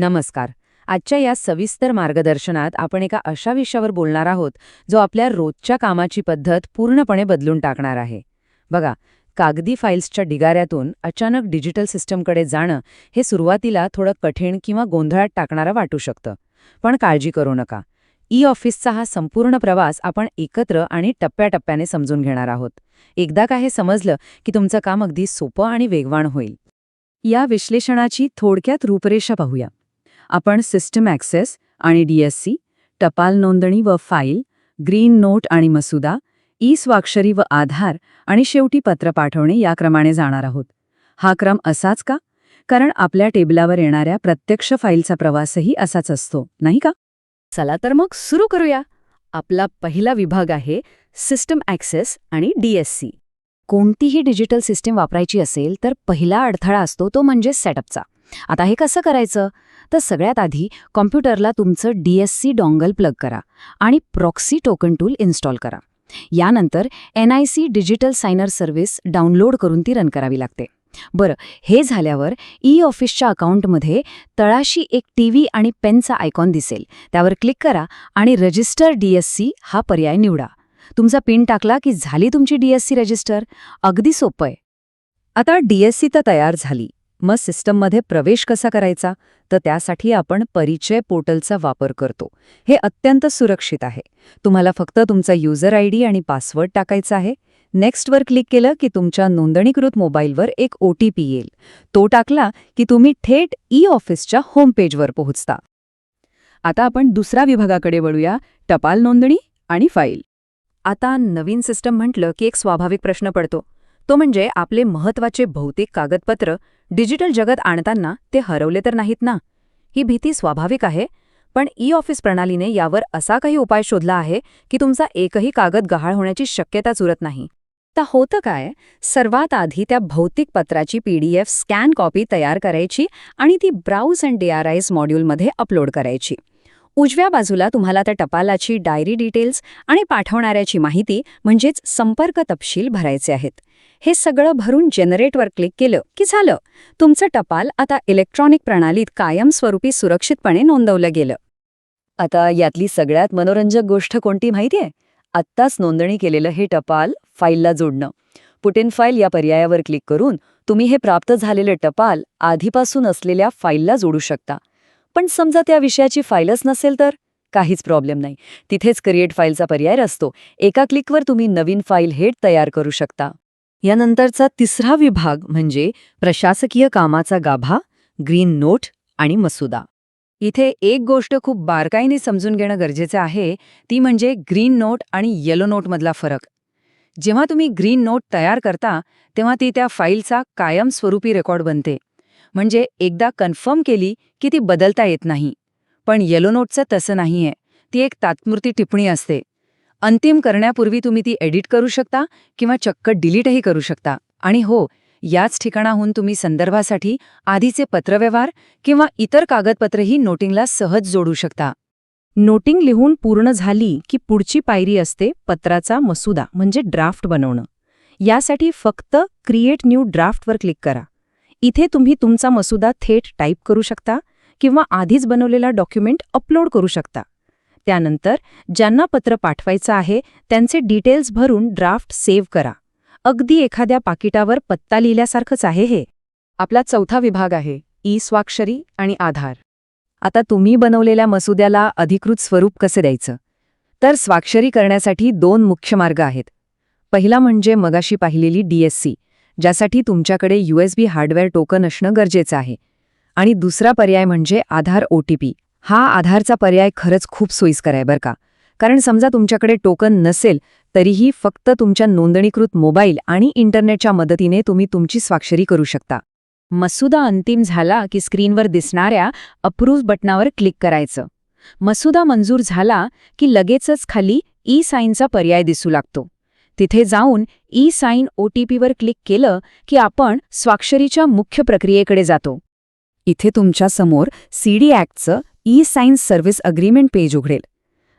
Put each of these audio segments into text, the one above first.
नमस्कार. आजच्या या सविस्तर मार्गदर्शनात आपण एका अशा विषयावर बोलणार आहोत जो आपल्या रोजच्या कामाची पद्धत पूर्णपणे बदलून टाकणार आहे. बघा, कागदी फाईल्सच्या ढिगाऱ्यातून अचानक डिजिटल सिस्टमकडे जाणं हे सुरुवातीला थोडं कठीण किंवा गोंधळात टाकणारं वाटू शकतं. पण काळजी करू नका. ई-ऑफिसचा हा संपूर्ण प्रवास आपण एकत्र आणि टप्प्याटप्प्याने समजून घेणार आहोत. एकदा का हे समजलं की तुमचं काम अगदी सोपं आणि वेगवान होईल. या विश्लेषणाची थोडक्यात रूपरेषा पाहूया. आपण सिस्टम ॲक्सेस आणि DSC, टपाल नोंदणी व फाईल, ग्रीन नोट आणि मसुदा, ई-स्वाक्षरी व आधार आणि शेवटी पत्र पाठवणे या क्रमाने जाणार आहोत. हा क्रम असाच का? कारण आपल्या टेबलावर येणाऱ्या प्रत्यक्ष फाईलचा प्रवासही असाच असतो, नाही का? चला तर मग सुरू करूया. आपला पहिला विभाग आहे सिस्टम ॲक्सेस आणि DSC. कोणतीही डिजिटल सिस्टीम वापरायची असेल तर पहिला अडथळा असतो तो म्हणजे सेटअपचा. आता हे कसं करायचं? तर सगळ्यात आधी कॉम्प्युटरला तुमचं DSC डॉंगल प्लग करा आणि प्रॉक्सी टोकन टूल इन्स्टॉल करा. यानंतर NIC डिजिटल सायनर सर्व्हिस डाउनलोड करून ती रन करावी लागते. बरं, हे झाल्यावर ई-ऑफिसच्या अकाउंटमध्ये तळाशी एक TV आणि पेनचा आयकॉन दिसेल. त्यावर क्लिक करा आणि रजिस्टर DSC हा पर्याय निवडा. तुमचा पिन टाकला की झाली तुमची DSC रजिस्टर. अगदी सोपं आहे. आता DSC तर तयार झाली. मग सिस्टममध्ये प्रवेश कसा करायचा? तर त्यासाठी आपण परिचय पोर्टलचा वापर करतो. हे अत्यंत सुरक्षित आहे. तुम्हाला फक्त तुमचा युजर ID आणि पासवर्ड टाकायचा आहे. नेक्स्टवर क्लिक केलं की तुमच्या नोंदणीकृत मोबाईलवर एक OTP येईल. तो टाकला की तुम्ही थेट ई-ऑफिसच्या होम पेजवर पोहोचता. आता आपण दुसऱ्या विभागाकडे वळूया, टपाल नोंदणी आणि फाईल. आता नवीन सिस्टम म्हटलं की एक स्वाभाविक प्रश्न पडतो. तो म्हणजे आपले महत्त्वाचे भौतिक कागदपत्र डिजिटल जगात आणताना ते हरवले तर नाहीत ना? ही भीती स्वाभाविक आहे, पण ई-ऑफिस प्रणालीने यावर असा काही उपाय शोधला आहे की तुमचा एकही कागद गहाळ होण्याची शक्यताच उरत नाही. तर होतं काय? सर्वात आधी त्या भौतिक पत्राची PDF स्कॅन कॉपी तयार करायची आणि ती ब्राउज अँड DRIs मॉड्यूलमध्ये अपलोड करायची. उजव्या बाजूला तुम्हाला त्या टपालाची डायरी डिटेल्स आणि पाठवणाऱ्याची माहिती म्हणजेच संपर्क तपशील भरायचे आहेत. हे सगळं भरून जनरेटवर क्लिक केलं की झालं. तुमचं टपाल आता इलेक्ट्रॉनिक प्रणालीत कायमस्वरूपी सुरक्षितपणे नोंदवलं गेलं. आता यातली सगळ्यात मनोरंजक गोष्ट कोणती माहितीये? आत्ताच नोंदणी केलेलं हे टपाल फाईलला जोडणं. पुट इन फाईल या पर्यायावर क्लिक करून तुम्ही हे प्राप्त झालेले टपाल आधीपासून असलेल्या फाईलला जोडू शकता. पण समजा त्या विषयाची फाईलच नसेल तर? काहीच प्रॉब्लेम नाही. तिथेच क्रिएट फाईलचा पर्याय असतो. एका क्लिकवर तुम्ही नवीन फाईल हेड तयार करू शकता. यानंतरचा तिसरा विभाग म्हणजे प्रशासकीय कामाचा गाभा, ग्रीन नोट आणि मसुदा. इथे एक गोष्ट खूप बारकाईने समजून घेणं गरजेचं आहे, ती म्हणजे ग्रीन नोट आणि येलो नोटमधला फरक. जेव्हा तुम्ही ग्रीन नोट तयार करता तेव्हा ती त्या फाईलचा कायमस्वरूपी रेकॉर्ड बनते. म्हणजे एकदा कन्फर्म केली की ती बदलता येत नाही. पण येलो नोटचं तसं नाहीये. ती एक तात्पुरती टिप्पणी असते. अंतिम करण्यापूर्वी तुम्ही ती एडिट करू शकता किंवा चक्क डिलीटही करू शकता. आणि हो, याच ठिकाणाहून तुम्ही संदर्भासाठी आधीचे पत्रव्यवहार किंवा इतर कागदपत्रही नोटिंगला सहज जोडू शकता. नोटिंग लिहून पूर्ण झाली की पुढची पायरी असते पत्राचा मसुदा म्हणजे ड्राफ्ट बनवणं. यासाठी फक्त क्रिएट न्यू ड्राफ्टवर क्लिक करा. इथे तुम्ही तुमचा मसुदा थेट टाईप करू शकता किंवा आधीच बनवलेला डॉक्युमेंट अपलोड करू शकता. त्यानंतर ज्यांना पत्र पाठवायचं आहे त्यांचे डिटेल्स भरून ड्राफ्ट सेव्ह करा. अगदी एखाद्या पाकिटावर पत्ता लिहिल्यासारखंच आहे हे. आपला चौथा विभाग आहे ई-स्वाक्षरी आणि आधार. आता तुम्ही बनवलेल्या मसुद्याला अधिकृत स्वरूप कसे द्यायचं? तर स्वाक्षरी करण्यासाठी दोन मुख्य मार्ग आहेत. पहिला म्हणजे मगाशी पाहिलेली DSC, ज्यासाठी तुमच्याकडे USB हार्डवेअर टोकन असणं गरजेचं आहे. आणि दुसरा पर्याय म्हणजे आधार OTP. हा आधारचा पर्याय खरंच खूप सोयीस्कर आहे बरं का. कारण समजा तुमच्याकडे टोकन नसेल तरीही फक्त तुमच्या नोंदणीकृत मोबाईल आणि इंटरनेटच्या मदतीने तुम्ही तुमची स्वाक्षरी करू शकता. मसुदा अंतिम झाला की स्क्रीनवर दिसणाऱ्या अप्रूव्ह बटनावर क्लिक करायचं. मसुदा मंजूर झाला की लगेचच खाली ई-साईनचा पर्याय दिसू लागतो. तिथे जाऊन ई-साईन OTPवर क्लिक केलं की आपण स्वाक्षरीच्या मुख्य प्रक्रियेकडे जातो. इथे तुमच्या समोर CD ॲक्टचं ई-साईन सर्व्हिस अग्रीमेंट पेज उघडेल.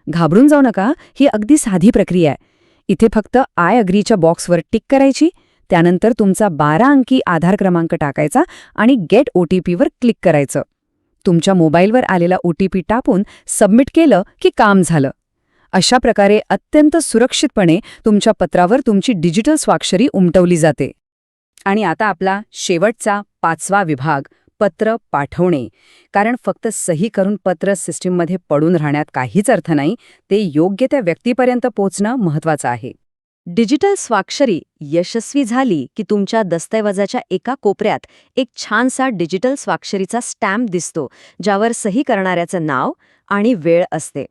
घाबरून जाऊ नका, ही अगदी साधी प्रक्रिया आहे. इथे फक्त आय अग्रीच्या बॉक्सवर टिक करायची, त्यानंतर तुमचा 12 अंकी आधार क्रमांक टाकायचा आणि गेट OTPवर क्लिक करायचं. तुमच्या मोबाईलवर आलेला OTP टाकून सबमिट केलं की काम झालं. अशा प्रकारे अत्यंत सुरक्षितपणे तुमच्या पत्रावर तुमची डिजिटल स्वाक्षरी उमटवली जाते. आणि आता आपला शेवटचा 5वा विभाग, पत्र पाठवणे. कारण फक्त सही करून पत्र सिस्टीममध्ये पडून राहण्यात काहीच अर्थ नाही, ते योग्य त्या व्यक्तीपर्यंत पोहोचणं महत्त्वाचं आहे. डिजिटल स्वाक्षरी यशस्वी झाली की तुमच्या दस्तऐवजाच्या एका कोपऱ्यात एक छानसा डिजिटल स्वाक्षरीचा स्टॅम्प दिसतो, ज्यावर सही करणाऱ्याचं नाव आणि वेळ असते.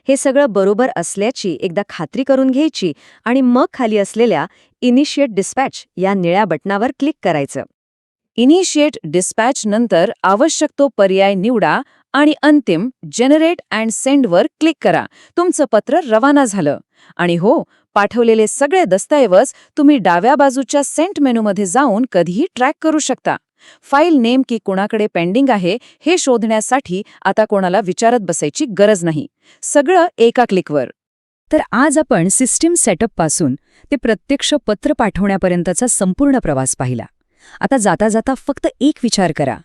हे सगळं बरोबर असल्याची एकदा खात्री करून घ्यायची आणि मग खाली असलेल्या इनिशिएट डिस्पॅच या निळ्या बटणावर क्लिक करायचं. इनिशिएट डिस्पॅच नंतर आवश्यक तो पर्याय निवडा आणि अंतिम जनरेट अँड सेंडवर क्लिक करा. तुमचं पत्र रवाना झालं. आणि हो, पाठवलेले सगळे दस्तऐवज तुम्ही डाव्या बाजूच्या सेंट मेनूमध्ये जाऊन कधीही ट्रॅक करू शकता. फाईल नेमकी कोणाकडे पेंडिंग आहे हे शोधण्यासाठी आता कोणाला विचारत बसायची गरज नाही. सगळं एका क्लिकवर. तर आज आपण सिस्टीम सेटअपपासून ते प्रत्यक्ष पत्र पाठवण्यापर्यंतचा संपूर्ण प्रवास पाहिला. आता जाता जाता फक्त एक विचार करा.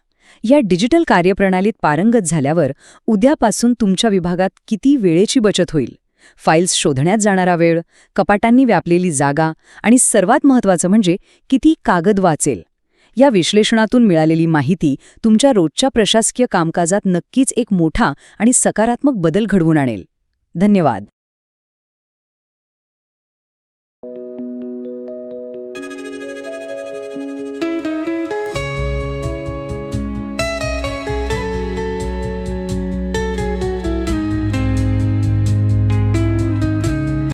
या डिजिटल कार्यप्रणालीत पारंगत झाल्यावर उद्यापासून तुमच्या विभागात किती वेळेची बचत होईल? फाईल्स शोधण्यात जाणारा वेळ, कपाटांनी व्यापलेली जागा आणि सर्वात महत्त्वाचं म्हणजे किती कागद वाचेल? या विश्लेषणातून मिळालेली माहिती तुमच्या रोजच्या प्रशासकीय कामकाजात नक्कीच एक मोठा आणि सकारात्मक बदल घडवून आणेल. धन्यवाद.